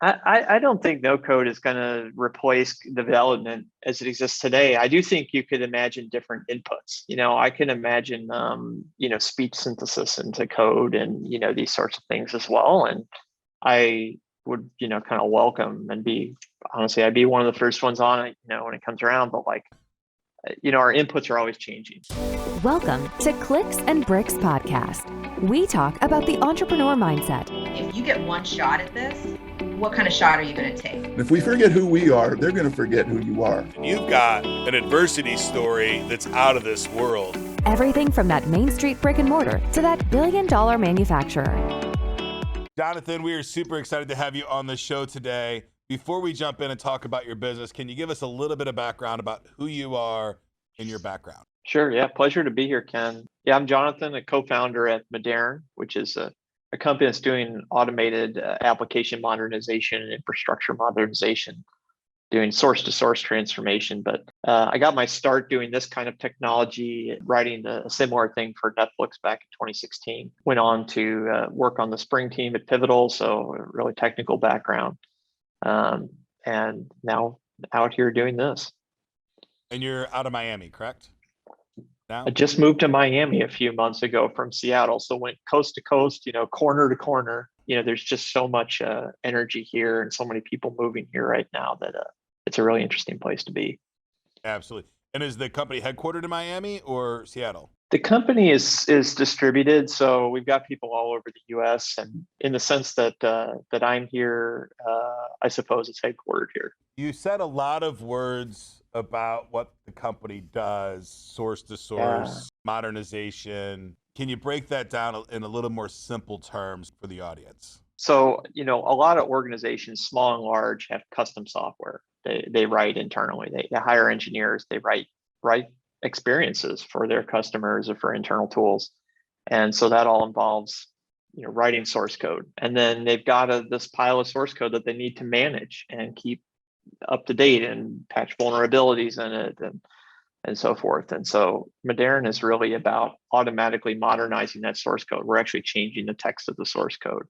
I don't think no code is going to replace development as it exists today. I do think you could imagine different inputs. I can imagine, speech synthesis into code and, these sorts of things as well. And I would, kind of welcome and honestly, I'd be one of the first ones on it, when it comes around. But our inputs are always changing. Welcome to Clicks and Bricks Podcast. We talk about the entrepreneur mindset. If you get one shot at this, what kind of shot are you going to take? If we forget who we are, they're going to forget who you are. You've got an adversity story that's out of this world. Everything from that Main Street brick and mortar to that billion-dollar manufacturer. Jonathan, we are super excited to have you on the show today. Before we jump in and talk about your business, can you give us a little bit of background about who you are and your background? Sure. Yeah. Pleasure to be here, Ken. Yeah, I'm Jonathan, a co-founder at Modern, which is a company that's doing automated application modernization and infrastructure modernization, doing source-to-source transformation. But I got my start doing this kind of technology, writing a similar thing for Netflix back in 2016. Went on to work on the Spring team at Pivotal, so a really technical background. And now out here doing this. And you're out of Miami, correct? Now? I just moved to Miami a few months ago from Seattle. So went coast to coast, corner to corner. There's just so much energy here and so many people moving here right now that it's a really interesting place to be. Absolutely. And is the company headquartered in Miami or Seattle? The company is distributed, so we've got people all over the U.S. And in the sense that I'm here, I suppose it's headquartered here. You said a lot of words about what the company does, source to source, modernization. Can you break that down in a little more simple terms for the audience? So, a lot of organizations, small and large, have custom software. They write internally. They hire engineers. They write experiences for their customers or for internal tools. And so that all involves, writing source code. And then they've got this pile of source code that they need to manage and keep up to date and patch vulnerabilities in it and so forth. And so Modern is really about automatically modernizing that source code. We're actually changing the text of the source code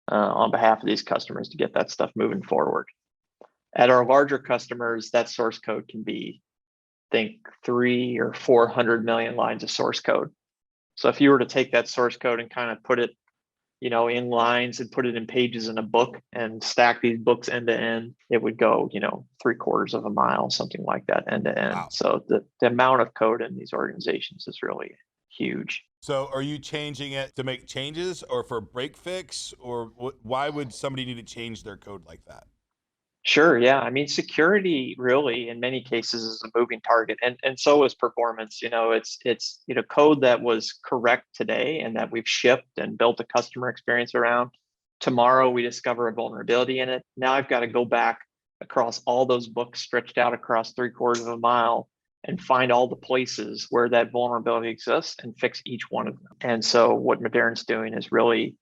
on behalf of these customers to get that stuff moving forward. At our larger customers, that source code can be, think 300 or 400 million lines of source code. So if you were to take that source code and kind of put it, in lines and put it in pages in a book and stack these books end to end, it would go, 3/4 of a mile, something like that, end to end. Wow. So the amount of code in these organizations is really huge. So are you changing it to make changes or for break fix, or why would somebody need to change their code like that? Sure. Yeah. I mean, security really in many cases is a moving target, and so is performance. It's code that was correct today and that we've shipped and built a customer experience around. Tomorrow we discover a vulnerability in it. Now I've got to go back across all those books stretched out across 3/4 of a mile and find all the places where that vulnerability exists and fix each one of them. And so what Modern's doing is really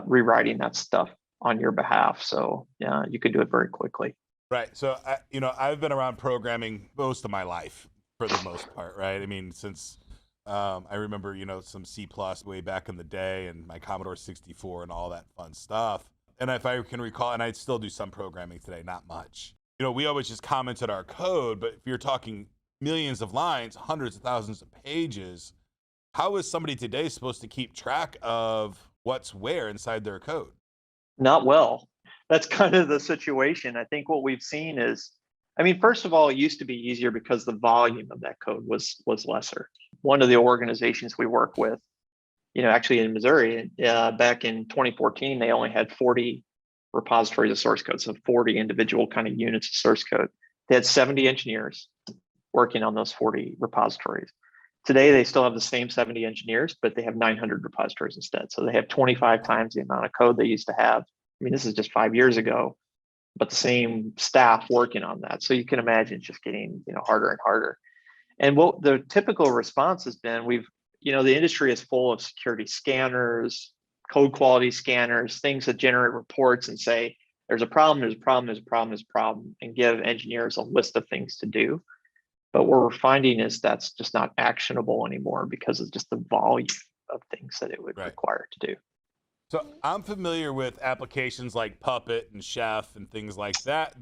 rewriting that stuff on your behalf. So yeah, you could do it very quickly. Right. So, I've been around programming most of my life for the most part, right? I mean, since I remember, some C+ way back in the day and my Commodore 64 and all that fun stuff. And if I can recall, and I still do some programming today, not much. We always just commented our code, but if you're talking millions of lines, hundreds of thousands of pages, how is somebody today supposed to keep track of what's where inside their code? Not well. That's kind of the situation. I think what we've seen is, first of all, it used to be easier because the volume of that code was lesser. One of the organizations we work with, actually in Missouri, back in 2014, they only had 40 repositories of source code, so 40 individual kind of units of source code. They had 70 engineers working on those 40 repositories. Today, they still have the same 70 engineers, but they have 900 repositories instead. So they have 25 times the amount of code they used to have. This is just 5 years ago, but the same staff working on that. So you can imagine it's just getting, harder and harder. And what the typical response has been, the industry is full of security scanners, code quality scanners, things that generate reports and say, there's a problem, there's a problem, there's a problem, there's a problem, and give engineers a list of things to do. But what we're finding is that's just not actionable anymore because of just the volume of things that it would require to do. So I'm familiar with applications like Puppet and Chef and things like that.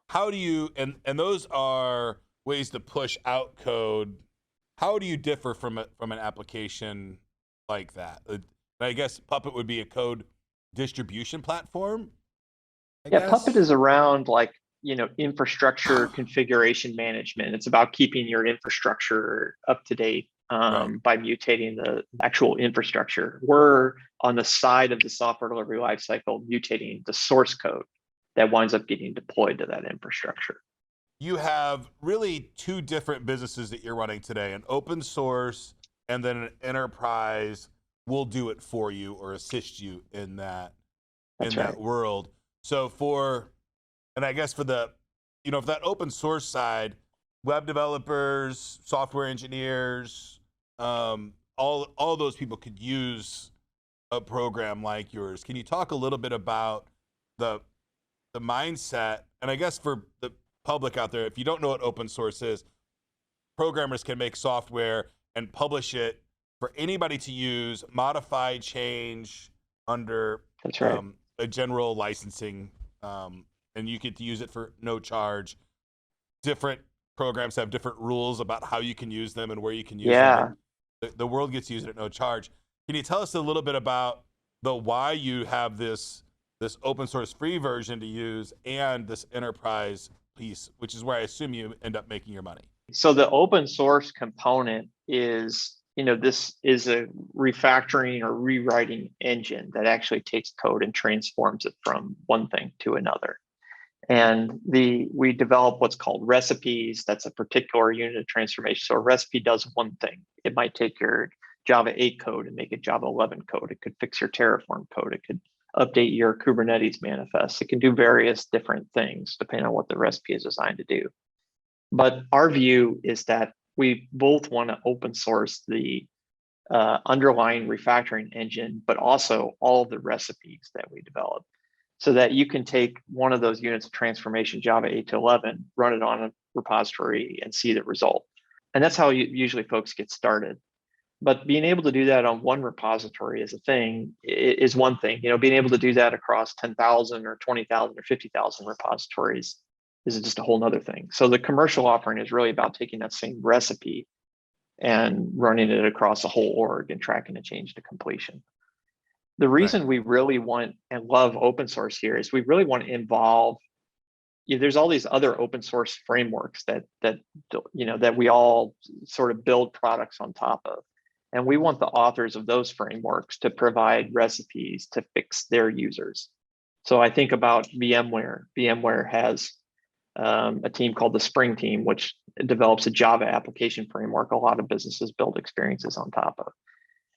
How do you and those are ways to push out code. How do you differ from an application like that? I guess Puppet would be a code distribution platform. I Yeah, guess. Puppet is around like, infrastructure configuration management. It's about keeping your infrastructure up to date Right. by mutating the actual infrastructure. We're on the side of the software delivery lifecycle, mutating the source code that winds up getting deployed to that infrastructure. You have really two different businesses that you're running today, an open source and then an enterprise will do it for you or assist you in that That's right. world. So and I guess for for that open source side, web developers, software engineers, all those people could use a program like yours. Can you talk a little bit about the mindset? And I guess for the public out there, if you don't know what open source is, programmers can make software and publish it for anybody to use, modify, change under That's right. a general licensing, and you get to use it for no charge. Different programs have different rules about how you can use them and where you can use them. But the world gets to use it at no charge. Can you tell us a little bit about why you have this open source free version to use and this enterprise piece, which is where I assume you end up making your money? So the open source component is, this is a refactoring or rewriting engine that actually takes code and transforms it from one thing to another. And we develop what's called recipes. That's a particular unit of transformation. So a recipe does one thing. It might take your Java 8 code and make it Java 11 code. It could fix your Terraform code. It could update your Kubernetes manifest. It can do various different things depending on what the recipe is designed to do. But our view is that we both want to open source the underlying refactoring engine, but also all of the recipes that we develop, so that you can take one of those units of transformation, Java 8 to 11, run it on a repository and see the result. And that's how usually folks get started. But being able to do that on one repository is one thing. Being able to do that across 10,000 or 20,000 or 50,000 repositories is just a whole nother thing. So the commercial offering is really about taking that same recipe and running it across a whole org and tracking the change to completion. The reason we really want and love open source here is we really want to involve. There's all these other open source frameworks that we all sort of build products on top of, and we want the authors of those frameworks to provide recipes to fix their users. So I think about VMware. VMware has a team called the Spring Team, which develops a Java application framework a lot of businesses build experiences on top of.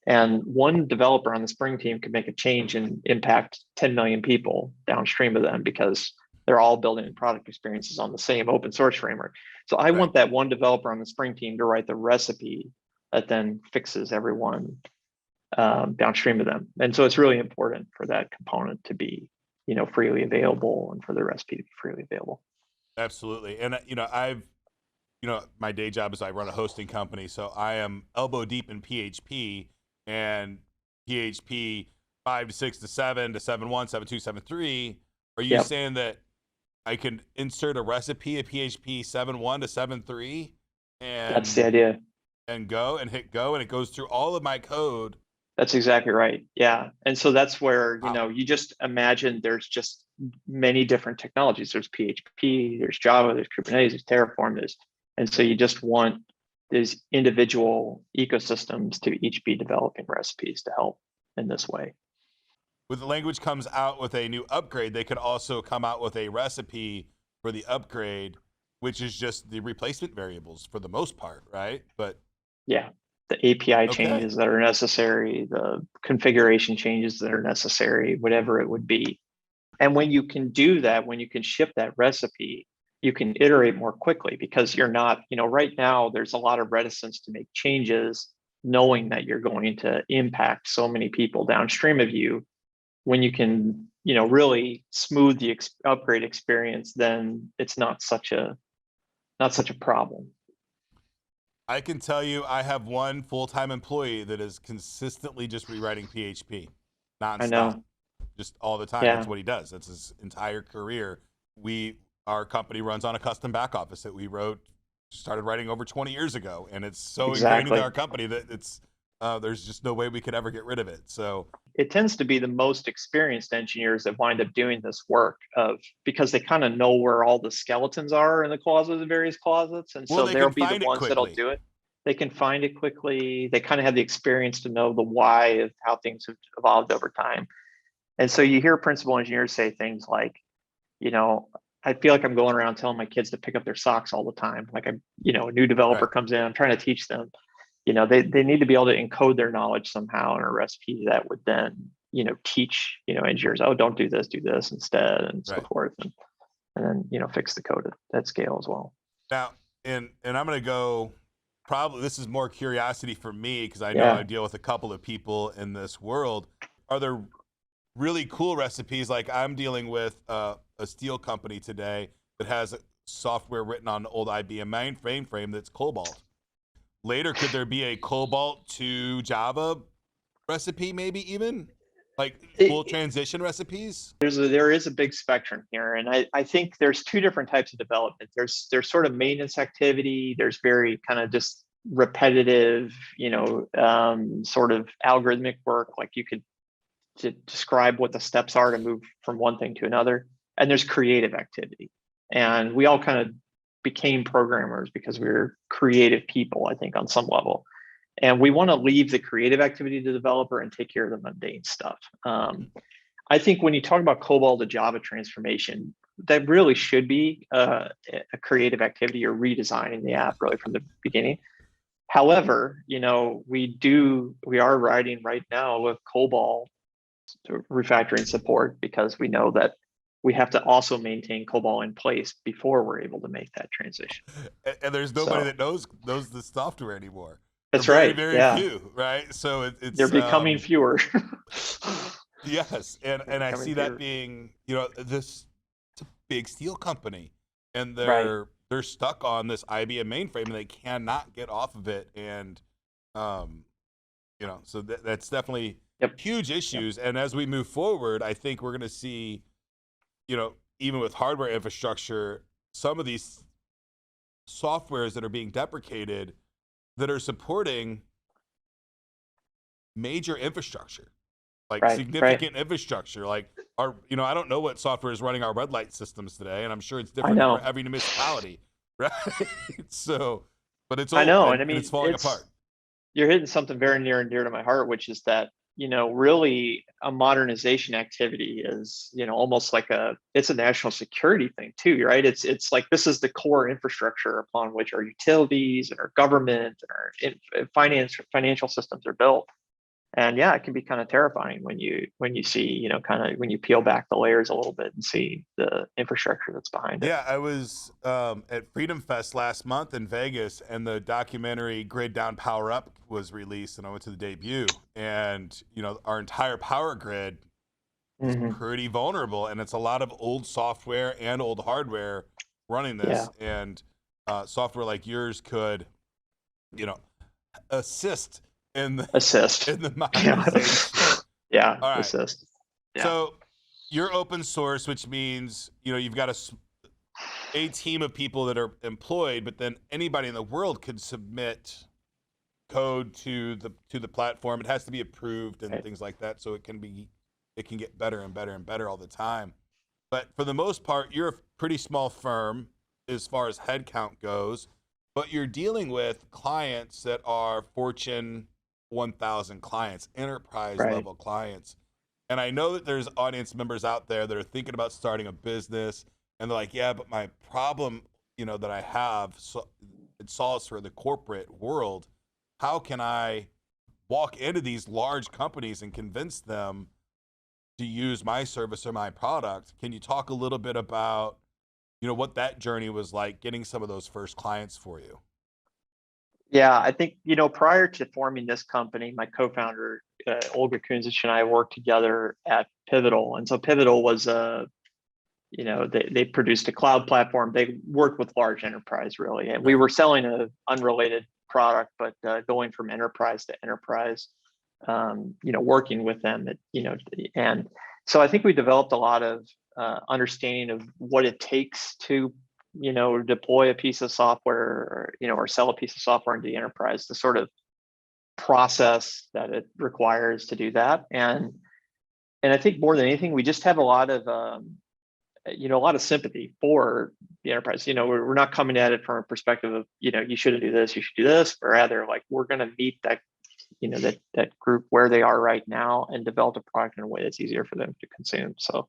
And one developer on the Spring Team could make a change and impact 10 million people downstream of them because they're all building product experiences on the same open source framework. So I want that one developer on the Spring Team to write the recipe that then fixes everyone downstream of them. And so it's really important for that component to be, freely available and for the recipe to be freely available. Absolutely. And, my day job is I run a hosting company. So I am elbow deep in PHP and PHP 5 to 6 to 7 to 7.1, 7.2, 7.3. Are you saying that I can insert a recipe of PHP 7.1 to 7.3 and that's the idea, and hit go and it goes through all of my code? That's exactly right. Yeah. And so that's where, you just imagine there's just many different technologies. There's PHP, there's Java, there's Kubernetes, there's Terraform, and so you just want these individual ecosystems to each be developing recipes to help in this way. When the language comes out with a new upgrade, they could also come out with a recipe for the upgrade, which is just the replacement variables for the most part, right? But yeah, the API changes that are necessary, the configuration changes that are necessary, whatever it would be. And when you can do that, when you can ship that recipe, you can iterate more quickly because you're not, right now there's a lot of reticence to make changes, knowing that you're going to impact so many people downstream of you. When you can, really smooth the upgrade experience, then it's not such a problem. I can tell you, I have one full-time employee that is consistently just rewriting PHP. I nonstop, know. just all the time. Yeah. That's what he does. That's his entire career. Our company runs on a custom back office that we started writing over 20 years ago, and it's so ingrained Exactly. into our company that there's just no way we could ever get rid of it. So It tends to be the most experienced engineers that wind up doing this work because they kind of know where all the skeletons are in the closets, the various closets. And so they they'll can be the find it ones that'll quickly. do it. They can find it quickly. They kind of have the experience to know the why of how things have evolved over time. And so you hear principal engineers say things like, I feel like I'm going around telling my kids to pick up their socks all the time. Like a new developer Right. comes in, I'm trying to teach them, they need to be able to encode their knowledge somehow in a recipe that would then, teach, engineers, oh, don't do this instead, and so Right. forth. And then, fix the code at scale as well. Now, and I'm going to go, probably this is more curiosity for me because I know Yeah. I deal with a couple of people in this world. Are there really cool recipes? Like I'm dealing with a steel company today that has software written on old IBM mainframe that's COBOL. Later, could there be a COBOL to Java recipe, maybe even like full transition recipes? There is a big spectrum here, and I think there's two different types of development. There's sort of maintenance activity. There's very kind of just repetitive, sort of algorithmic work, like you could to describe what the steps are to move from one thing to another. And there's creative activity, and we all kind of became programmers because we were creative people, I think, on some level. And we want to leave the creative activity to the developer and take care of the mundane stuff. I think when you talk about COBOL to Java transformation, that really should be a creative activity or redesigning the app really from the beginning. However, we are writing right now with COBOL refactoring support because we know that we have to also maintain COBOL in place before we're able to make that transition. And there's nobody that knows the software anymore. That's very, right. very Yeah. few, right? So it's They're becoming fewer. Yes, and I see fewer. that being, it's a big steel company, and Right. they're stuck on this IBM mainframe, and they cannot get off of it, and so that's definitely Yep. huge issues. And as we move forward, I think we're going to see, even with hardware infrastructure, some of these softwares that are being deprecated that are supporting major infrastructure, like Right. significant infrastructure. Like I don't know what software is running our red light systems today, and I'm sure it's I different know. for every municipality, right? So, but it's old, I know, and and I mean, it's falling apart. You're hitting something very near and dear to my heart, which is that really a modernization activity is almost like it's a national security thing too, right? It's like this is the core infrastructure upon which our utilities and our government and our financial systems are built. And yeah, it can be kind of terrifying when you see kind of when you peel back the layers a little bit and see the infrastructure that's behind it. Yeah, I was at Freedom Fest last month in Vegas, and the documentary Grid Down Power Up was released, and I went to the debut. And our entire power grid is Mhm. pretty vulnerable, and it's a lot of old software and old hardware running this. And software like yours could, assist in the Assist. in the modernization. Yeah. All right. Assist. Yeah. So you're open source, which means you've got a team of people that are employed, but then anybody in the world could submit code to the platform. It has to be approved and things like that, so it can get better and better and better all the time. But for the most part, you're a pretty small firm as far as headcount goes, but you're dealing with clients that are Fortune 1000 clients, enterprise level clients. And I know that there's audience members out there that are thinking about starting a business, and they're like, yeah, but my problem, that I have, so it solves for the corporate world. How can I walk into these large companies and convince them to use my service or my product? Can you talk a little bit about, what that journey was like, getting some of those first clients for you? Yeah, I think, prior to forming this company, my co-founder, Olga Kunzich, and I worked together at Pivotal. And so Pivotal was they produced a cloud platform. They worked with large enterprise, really. And we were selling an unrelated product, but going from enterprise to enterprise. working with them, and so I think we developed a lot of understanding of what it takes to, deploy a piece of software, or sell a piece of software into the enterprise, the sort of process that it requires to do that. And I think more than anything, we just have a lot of sympathy for the enterprise. We're not coming at it from a perspective of, you shouldn't do this, you should do this, but rather like we're going to meet that, that group where they are right now and develop a product in a way that's easier for them to consume. So,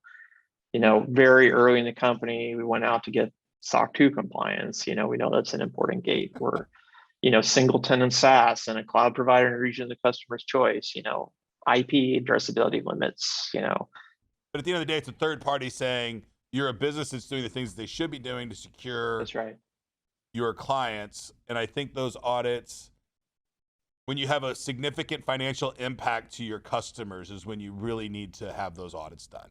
very early in the company, we went out to get SOC 2 compliance. We know that's an important gate. We're, single tenant SaaS and a cloud provider in a region of the customer's choice, IP addressability limits, But at the end of the day, it's a third party saying you're a business that's doing the things they should be doing to secure That's right. your clients. And I think those audits, when you have a significant financial impact to your customers, is when you really need to have those audits done.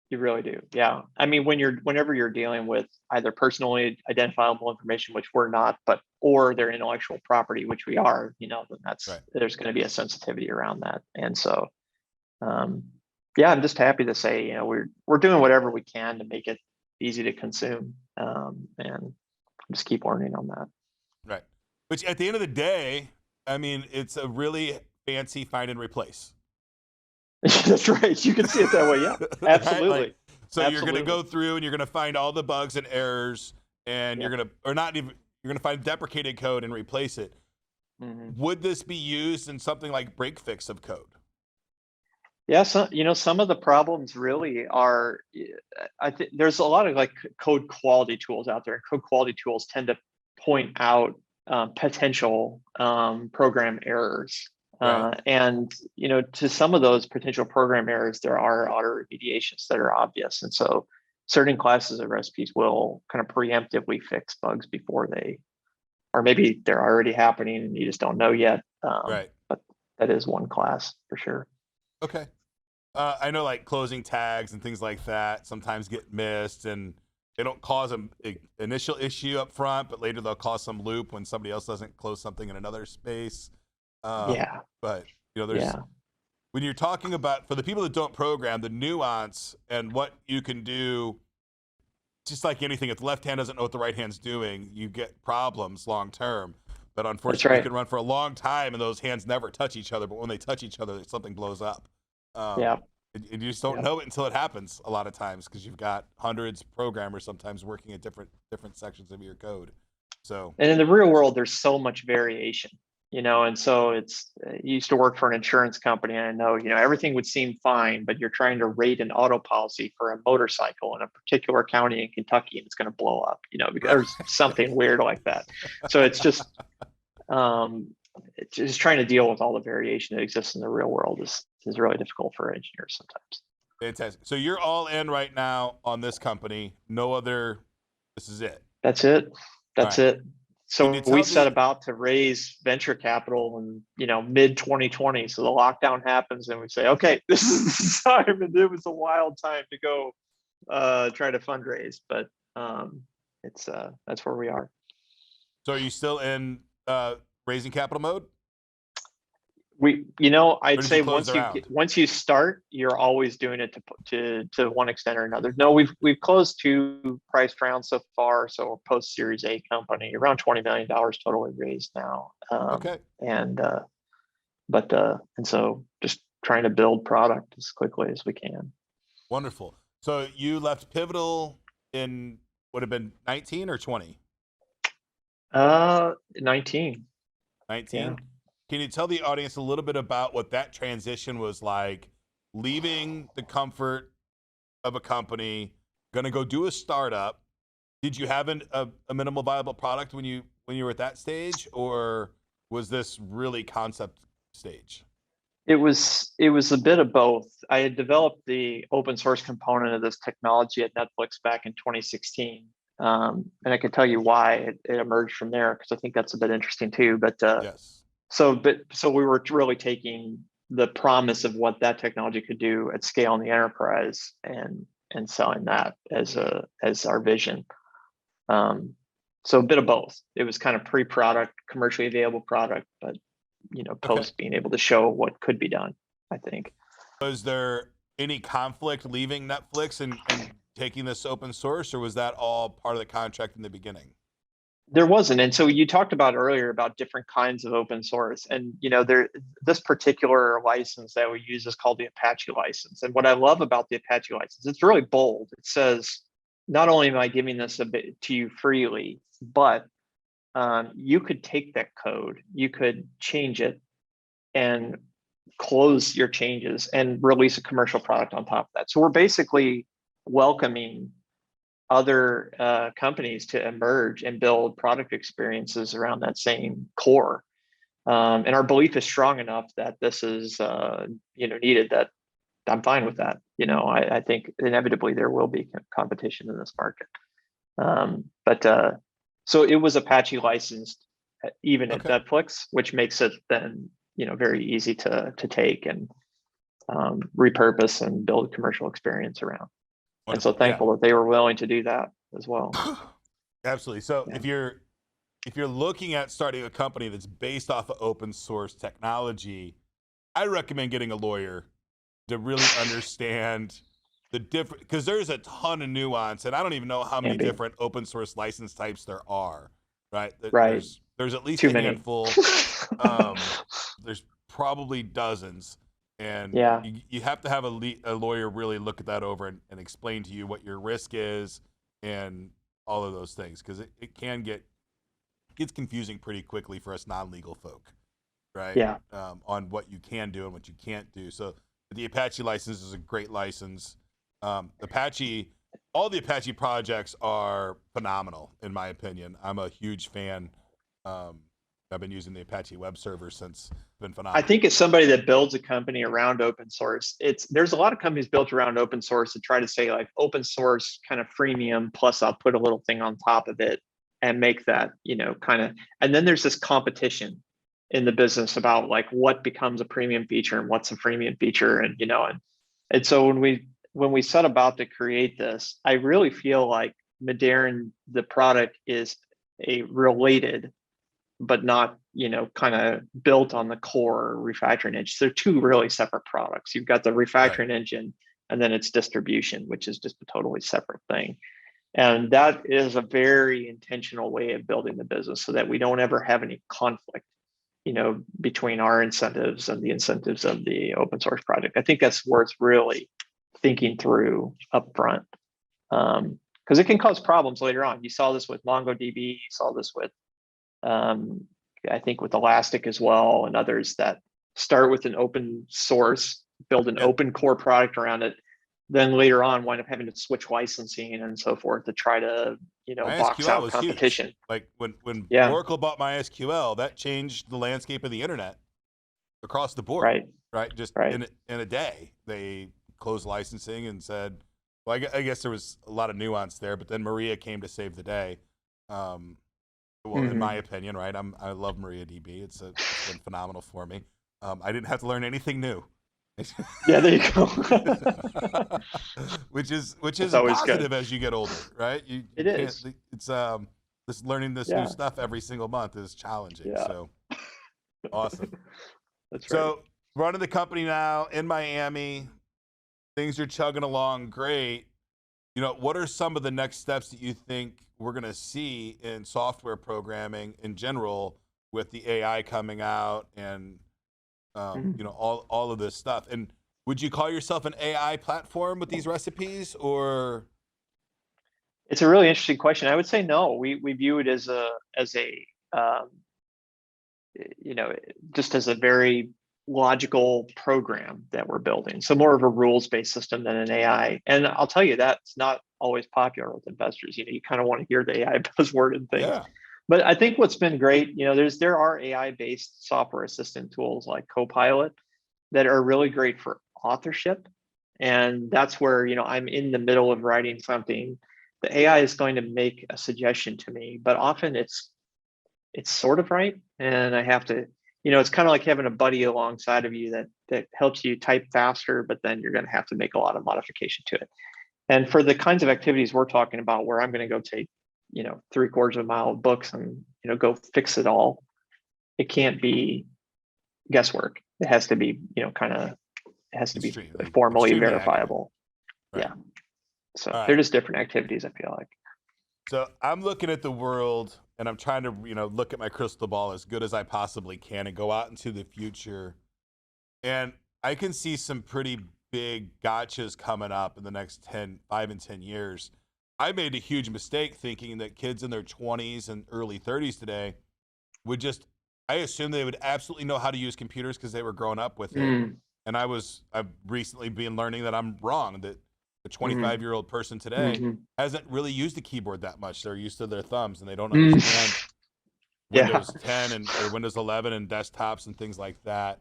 You really do. Yeah. I mean, whenever you're dealing with either personally identifiable information, which we're not, or their intellectual property, which we are, then that's Right. There's going to be a sensitivity around that. And so, yeah, I'm just happy to say, we're doing whatever we can to make it easy to consume, and just keep learning on that. Right. Which at the end of the day, I mean, it's a really fancy find and replace. That's right. You can see it that way. Yeah, absolutely. Right? Like, so Absolutely. you're going to go through and you're going to find all the bugs and errors, and you're going to find deprecated code and replace it. Mhm. Would this be used in something like break fix of code? Yeah, so some of the problems really are, I think there's a lot of like code quality tools out there, and code quality tools tend to point out potential program errors. Right. And to some of those potential program errors, there are auto remediations that are obvious, and so certain classes of recipes will kind of preemptively fix bugs before they, or maybe they're already happening and you just don't know yet. Right. But that is one class for sure. Okay. I know like closing tags and things like that sometimes get missed, and they don't cause an initial issue up front, but later they'll cause some loop when somebody else doesn't close something in another space. Yeah. But there's when you're talking about, for the people that don't program, the nuance and what you can do, just like anything, if the left hand doesn't know what the right hand's doing, you get problems long term. But unfortunately, right. you can run for a long time and those hands never touch each other. But when they touch each other, something blows up. Yeah. And you just don't know it until it happens a lot of times, because you've got hundreds of programmers sometimes working at different sections of your code. So, And in the real world, there's so much variation, and so it's, you used to work for an insurance company, and I know, everything would seem fine, but you're trying to rate an auto policy for a motorcycle in a particular county in Kentucky, and it's going to blow up, because there's something weird like that. So it's just trying to deal with all the variation that exists in the real world is really difficult for engineers sometimes. fantastic. So you're all in right now on this company. No other. This is it. That's it. That's All right. it. So Can you tell we set me- about to raise venture capital in, mid 2020. So the lockdown happens and we say, okay, this is the time. And it was a wild time to go try to fundraise, but that's where we are. So are you still in raising capital mode? I'd did say you close the round? once you start, you're always doing it to one extent or another. No, we've closed 2 priced rounds so far. So we're post Series A company, around $20 million totally raised now. Okay. And so just trying to build product as quickly as we can. Wonderful. So you left Pivotal in, would have been 19 or 20? 19. 19. Yeah. Can you tell the audience a little bit about what that transition was like, leaving the comfort of a company, going to go do a startup? Did you have a minimal viable product when you were at that stage, or was this really concept stage? It was a bit of both. I had developed the open source component of this technology at Netflix back in 2016. And I can tell you why it emerged from there, because I think that's a bit interesting too. But Yes. So we were really taking the promise of what that technology could do at scale in the enterprise and selling that as our vision. So a bit of both. It was kind of pre-product, commercially available product, but post being able to show what could be done, I think. Was there any conflict leaving Netflix and taking this open source, or was that all part of the contract in the beginning? There wasn't. And so you talked about earlier about different kinds of open source. And this particular license that we use is called the Apache license. And what I love about the Apache license, it's really bold. It says, not only am I giving this a bit to you freely, but you could take that code, you could change it and close your changes and release a commercial product on top of that. So we're basically welcoming other companies to emerge and build product experiences around that same core. And our belief is strong enough that this is needed, that I'm fine with that. I think inevitably there will be competition in this market. So it was Apache licensed even at Netflix, which makes it then very easy to take and repurpose and build a commercial experience around. And so thankful that they were willing to do that as well. Absolutely. So if you're looking at starting a company that's based off of open source technology, I recommend getting a lawyer to really understand the different, because there's a ton of nuance, and I don't even know how many different open source license types there are. Right. Right. There's at least Too a many. handful. There's probably dozens. And you have to have a lawyer really look at that over and explain to you what your risk is and all of those things, because it gets confusing pretty quickly for us non-legal folk, right? Yeah. On what you can do and what you can't do. So the Apache license is a great license. All the Apache projects are phenomenal, in my opinion. I'm a huge fan. I've been using the Apache web server since. It's been phenomenal. I think as somebody that builds a company around open source, there's a lot of companies built around open source that try to say like open source kind of freemium, plus I'll put a little thing on top of it and make that, and then there's this competition in the business about like what becomes a premium feature and what's a freemium feature. And so when we set about to create this, I really feel like Medern, the product, is a related, but not, kind of built on the core refactoring engine. They're two really separate products. You've got the refactoring engine, and then it's distribution, which is just a totally separate thing. And that is a very intentional way of building the business so that we don't ever have any conflict, between our incentives and the incentives of the open source project. I think that's where it's really thinking through upfront, because it can cause problems later on. You saw this with MongoDB, you saw this with I think with Elastic as well, and others that start with an open source, build an open core product around it, then later on wind up having to switch licensing and so forth to try to box out competition. Huge. Like when Oracle bought MySQL, that changed the landscape of the internet across the board. Right. Just in a day, they closed licensing and said, well, I guess there was a lot of nuance there, but then Maria came to save the day. In my opinion, right? I love MariaDB. It's been phenomenal for me. I didn't have to learn anything new. Yeah, there you go. which is a positive as you get older, right? It is. It's this learning this new stuff every single month is challenging. Yeah. So awesome. That's right. So running the company now in Miami, things are chugging along great. What are some of the next steps that you think we're going to see in software programming in general with the AI coming out and all of this stuff? And would you call yourself an AI platform with these recipes, or? It's a really interesting question. I would say no. We view it as just as a very logical program that we're building. So more of a rules-based system than an AI. And I'll tell you, that's not always popular with investors. You kind of want to hear the AI buzzword and things. Yeah. But I think what's been great, there are AI-based software assistant tools like Copilot that are really great for authorship. And that's where, I'm in the middle of writing something. The AI is going to make a suggestion to me, but often it's sort of right. And I have to, it's kind of like having a buddy alongside of you that helps you type faster, but then you're going to have to make a lot of modification to it. And for the kinds of activities we're talking about, where I'm going to go take, 3/4 of a mile of books and, go fix it all, it can't be guesswork. It has to be, kind of, it has to be formally extremely verifiable. Right. Yeah. So All they're right. just different activities, I feel like. So I'm looking at the world and I'm trying to, look at my crystal ball as good as I possibly can and go out into the future. And I can see some pretty big gotchas coming up in the next 5 and 10 years. I made a huge mistake thinking that kids in their 20s and early 30s today would I assumed they would absolutely know how to use computers because they were growing up with it. And I've recently been learning that I'm wrong, that the 25-year-old person today hasn't really used a keyboard that much. They're used to their thumbs and they don't understand Windows 10 or Windows 11 and desktops and things like that.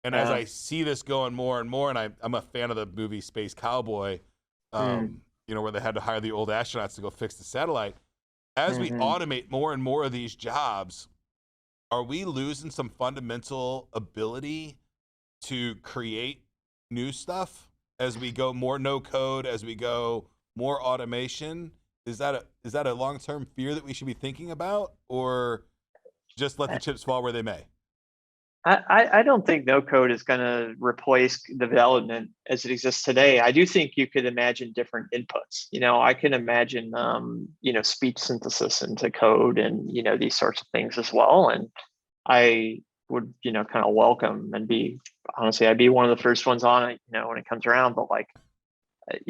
And as I see this going more and more, and I'm a fan of the movie Space Cowboy, where they had to hire the old astronauts to go fix the satellite. As we automate more and more of these jobs, are we losing some fundamental ability to create new stuff as we go more no code, as we go more automation? Is that a long-term fear that we should be thinking about, or just let the chips fall where they may? I don't think no code is going to replace development as it exists today. I do think you could imagine different inputs. I can imagine, speech synthesis into code and, these sorts of things as well. And I would, kind of welcome and I'd be one of the first ones on it, when it comes around. But like,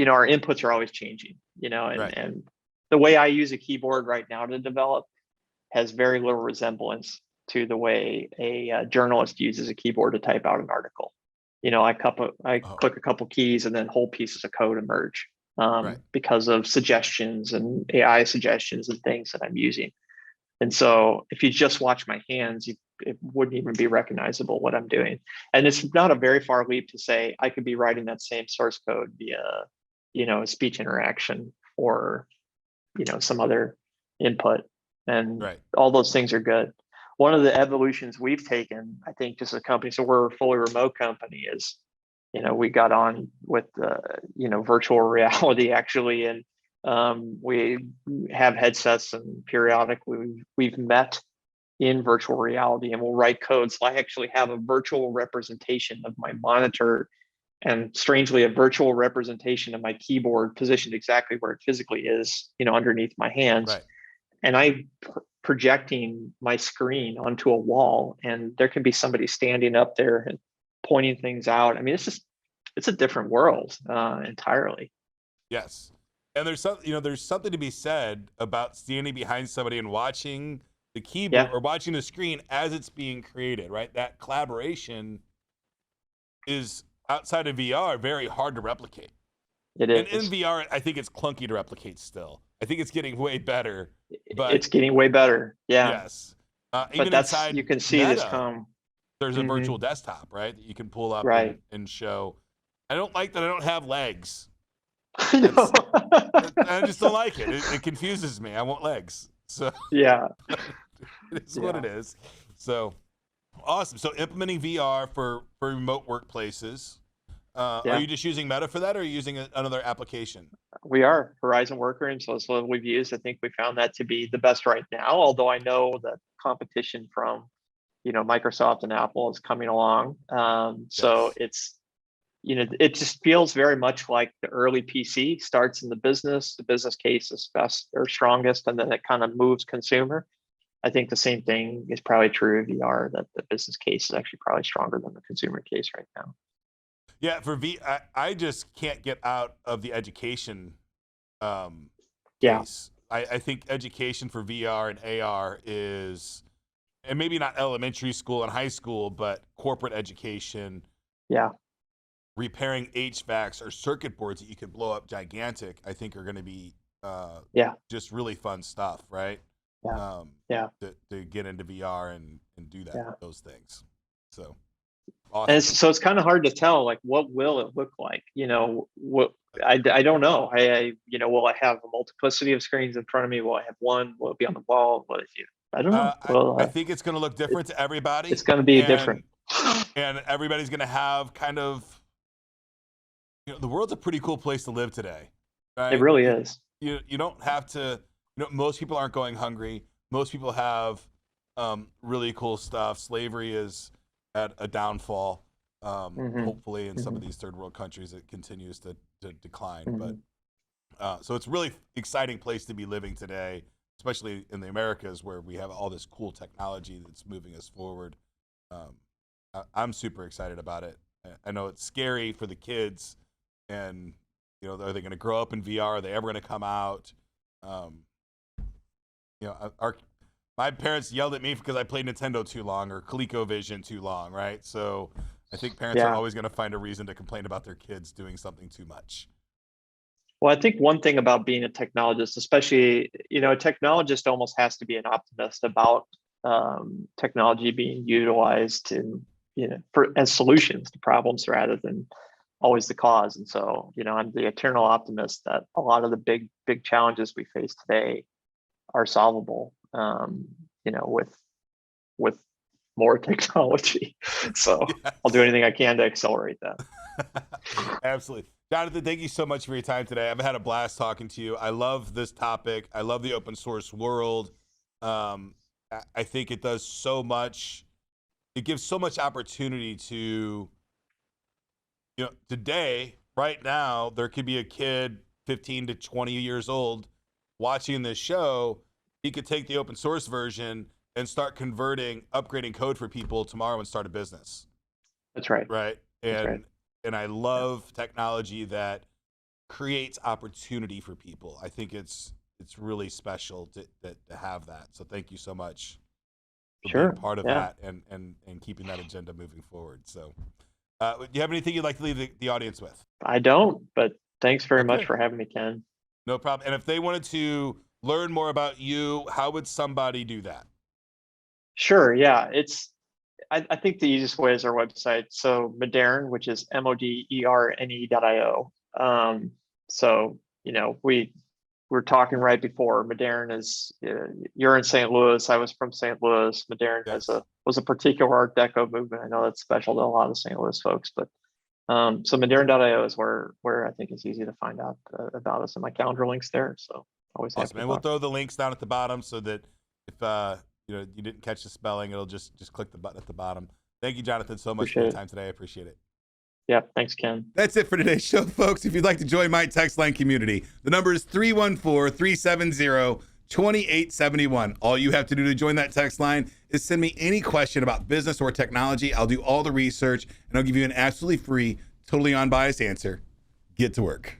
our inputs are always changing, and the way I use a keyboard right now to develop has very little resemblance to the way a journalist uses a keyboard to type out an article. I click a couple keys and then whole pieces of code emerge because of suggestions and AI suggestions and things that I'm using. And so if you just watch my hands, it wouldn't even be recognizable what I'm doing. And it's not a very far leap to say I could be writing that same source code via, a speech interaction or, some other input. And all those things are good. One of the evolutions we've taken, I think, just as a company, so we're a fully remote company, is, we got on with, virtual reality actually, and we have headsets, and periodically we've met in virtual reality and we'll write code. So I actually have a virtual representation of my monitor and strangely a virtual representation of my keyboard positioned exactly where it physically is, underneath my hands. And I'm projecting my screen onto a wall, and there can be somebody standing up there and pointing things out. I mean, it's a different world entirely. Yes. And there's something to be said about standing behind somebody and watching the keyboard or watching the screen as it's being created, right? That collaboration is, outside of VR, very hard to replicate. It is. And in VR, I think it's clunky to replicate still. I think it's getting way better. But it's getting way better. Yeah. Yes. But even inside you can see Meta, this come. There's a virtual desktop, right? That you can pull up and show. I don't like that I don't have legs. I just don't like it. It confuses me. I want legs. So yeah, it's what it is. So awesome. So implementing VR for remote workplaces. Are you just using Meta for that, or are you using another application? We are Horizon Worker, and so that's what we've used. I think we found that to be the best right now. Although I know that competition from, Microsoft and Apple is coming along. So it's, it just feels very much like the early PC starts in the business case is best or strongest, and then it kind of moves consumer. I think the same thing is probably true of VR, that the business case is actually probably stronger than the consumer case right now. Yeah, for I just can't get out of the education case. I think education for VR and AR is, and maybe not elementary school and high school, but corporate education. Yeah. Repairing HVACs or circuit boards that you could blow up gigantic, I think are going to be just really fun stuff, right? To get into VR and do those things. So awesome. And so it's kind of hard to tell, like, what will it look like? What I don't know. Will I have a multiplicity of screens in front of me? Will I have one? Will it be on the wall? I don't know. I think it's going to look different to everybody. It's going to be different. And everybody's going to have kind of, the world's a pretty cool place to live today. Right? It really is. You don't have to, most people aren't going hungry. Most people have really cool stuff. Slavery is at a downfall. Mhm. Hopefully in some of Mhm. these third world countries, it continues to decline. Mhm. But so it's a really exciting place to be living today, especially in the Americas where we have all this cool technology that's moving us forward. I'm super excited about it. I know it's scary for the kids, and are they going to grow up in VR? Are they ever going to come out? My parents yelled at me because I played Nintendo too long or ColecoVision too long, right? So I think parents are Yeah. always going to find a reason to complain about their kids doing something too much. Well, I think one thing about being a technologist, especially, a technologist almost has to be an optimist about technology being utilized as solutions to problems rather than always the cause. And so, I'm the eternal optimist that a lot of the big challenges we face today are solvable, with more technology. So I'll do anything I can to accelerate that. Absolutely. Jonathan, thank you so much for your time today. I've had a blast talking to you. I love this topic. I love the open source world. I think it does so much. It gives so much opportunity to, today, right now, there could be a kid 15 to 20 years old watching this show. He could take the open source version and start upgrading code for people tomorrow and start a business. That's right. Right. That's right. And I love technology that creates opportunity for people. I think it's really special to have that. So thank you so much for Sure. being part of Yeah. that and keeping that agenda moving forward. So do you have anything you'd like to leave the audience with? I don't, but thanks very much Okay. for having me, Ken. No problem. And if they wanted to learn more about you, how would somebody do that? Sure. Yeah. I think the easiest way is our website. So Moderne, which is moderne.io. So, we were talking right before. Moderne is, you're in St. Louis. I was from St. Louis. Moderne Yes. was a particular Art Deco movement. I know that's special to a lot of St. Louis folks, but so Moderne.io is where I think it's easy to find out about us, and my calendar links there. So always happy Awesome. to And we'll talk. throw the links down at the bottom so that if you didn't catch the spelling, it'll just click the button at the bottom. Thank you, Jonathan, so much for your Appreciate it. time today. I appreciate it. Yeah. Thanks, Ken. That's it for today's show, folks. If you'd like to join my text line community, the number is 314-370-2871. All you have to do to join that text line is send me any question about business or technology. I'll do all the research, and I'll give you an absolutely free, totally unbiased answer. Get to work.